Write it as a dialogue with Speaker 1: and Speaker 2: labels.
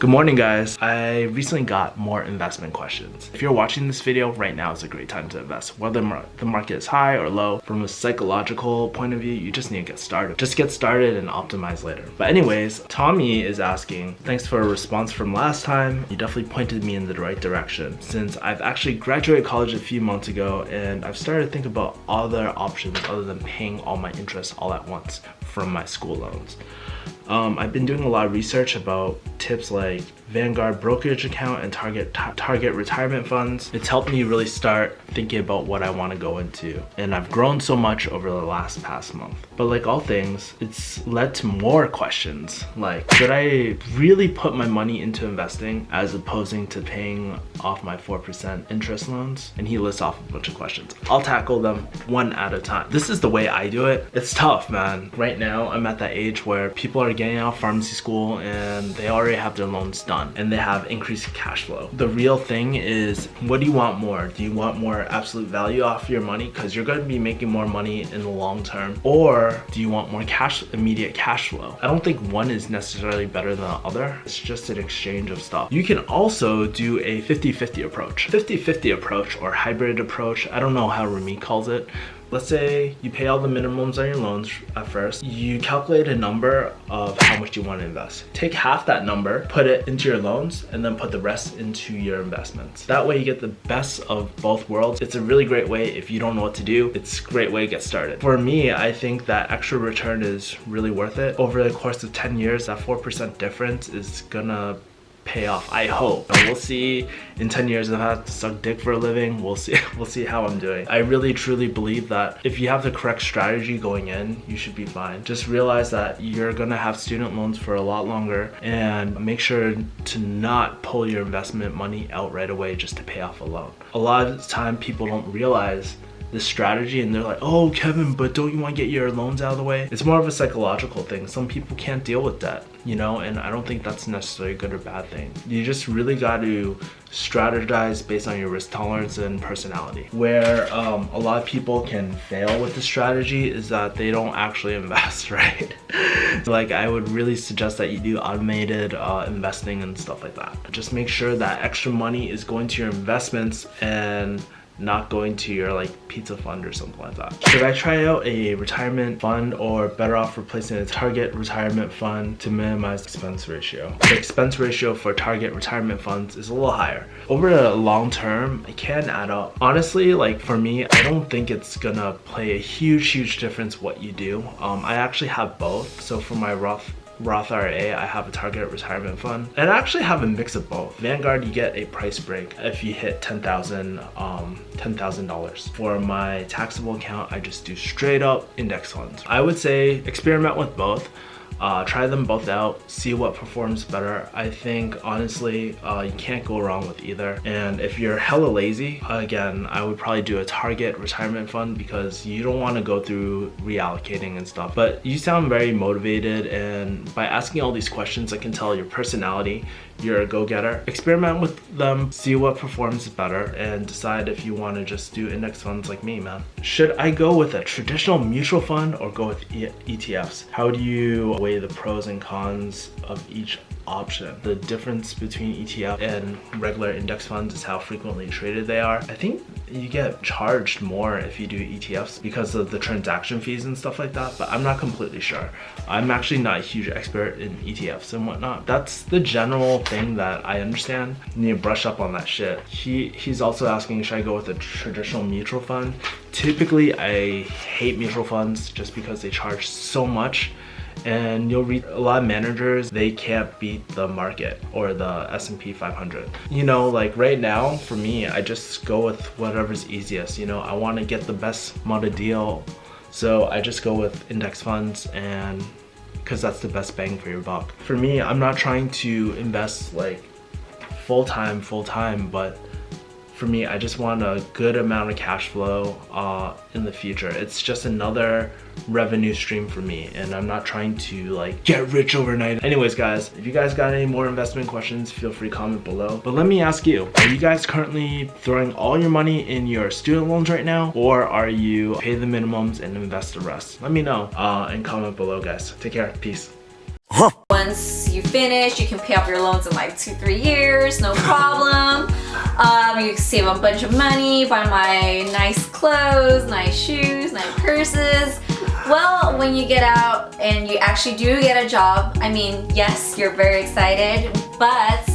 Speaker 1: Good morning, guys. I recently got more investment questions. If you're watching this video, right now is a great time to invest. Whether the market is high or low, from a psychological point of view, you just need to get started. Just get started and optimize later. But anyways, Tommy is asking, thanks for a response from last time. You definitely pointed me in the right direction since I've actually graduated college a few months ago and I've started to think about other options other than paying all my interest all at once from my school loans. I've been doing a lot of research about tips like Vanguard brokerage account and target retirement funds. It's helped me really start thinking about what I want to go into, and I've grown so much over the past month. But like all things, it's led to more questions like, should I really put my money into investing as opposing to paying off my 4% interest loans? And he lists off a bunch of questions. I'll tackle them one at a time. This is the way I do it. It's tough, man. Right now I'm at that age where people are getting out of pharmacy school and they already have their loans done and they have increased cash flow. The real thing is, what do you want more? Do you want more absolute value off your money because you're going to be making more money in the long term, or do you want more immediate cash flow? I don't think one is necessarily better than the other. It's just an exchange of stuff. You can also do a 50-50 approach. 50-50 approach or hybrid approach, I don't know how Remy calls it. Let's say you pay all the minimums on your loans at first. You calculate a number of how much you want to invest. Take half that number, put it into your loans, and then put the rest into your investments. That way you get the best of both worlds. It's a really great way if you don't know what to do. It's a great way to get started. For me, I think that extra return is really worth it. Over the course of 10 years, that 4% difference is gonna pay off, I hope. We'll see in 10 years if I have to suck dick for a living. We'll see how I'm doing. I really truly believe that if you have the correct strategy going in, you should be fine. Just realize that you're gonna have student loans for a lot longer, and make sure to not pull your investment money out right away just to pay off a loan. A lot of the time people don't realize this strategy and they're like, oh Kevin, but don't you want to get your loans out of the way? It's more of a psychological thing. Some people can't deal with that, you know, and I don't think that's necessarily a good or bad thing. You just really got to strategize based on your risk tolerance and personality. Where a lot of people can fail with the strategy is that they don't actually invest, right? Like, I would really suggest that you do automated investing and stuff like that. Just make sure that extra money is going to your investments and not going to your like pizza fund or something like that. Should I try out a retirement fund, or better off replacing a target retirement fund to minimize expense ratio? The expense ratio for target retirement funds is a little higher. Over the long term, it can add up. Honestly, like for me, I don't think it's gonna play a huge difference what you do. I actually have both. So for my Roth IRA, I have a target retirement fund, and I actually have a mix of both. Vanguard, you get a price break if you hit $10,000. For my taxable account, I just do straight up index funds. I would say experiment with both. Try them both out, see what performs better. I think honestly, you can't go wrong with either. And if you're hella lazy, again, I would probably do a target retirement fund because you don't want to go through reallocating and stuff. But you sound very motivated, and by asking all these questions, I can tell your personality. You're a go-getter. Experiment with them, see what performs better, and decide if you want to just do index funds like me, man. Should I go with a traditional mutual fund or go with ETFs? How do you weigh the pros and cons of each option? The difference between ETF and regular index funds is how frequently traded they are. I think you get charged more if you do ETFs because of the transaction fees and stuff like that, but I'm not completely sure. I'm actually not a huge expert in ETFs and whatnot. That's the general thing that I understand. You need to brush up on that shit. He's also asking, should I go with a traditional mutual fund? Typically, I hate mutual funds just because they charge so much. And you'll read a lot of managers, they can't beat the market or the S&P 500. You know, like right now, for me, I just go with whatever's easiest. You know, I want to get the best amount of deal. So I just go with index funds, and because that's the best bang for your buck. For me, I'm not trying to invest like full-time, but for me, I just want a good amount of cash flow in the future. It's just another revenue stream for me, and I'm not trying to like get rich overnight. Anyways, guys, if you guys got any more investment questions, feel free to comment below. But let me ask you, are you guys currently throwing all your money in your student loans right now, or are you pay the minimums and invest the rest? Let me know and comment below, guys. Take care. Peace.
Speaker 2: Once you finish, you can pay off your loans in like 2-3 years, no problem. You can save a bunch of money, buy my nice clothes, nice shoes, nice purses. Well, when you get out and you actually do get a job, I mean, yes, you're very excited, but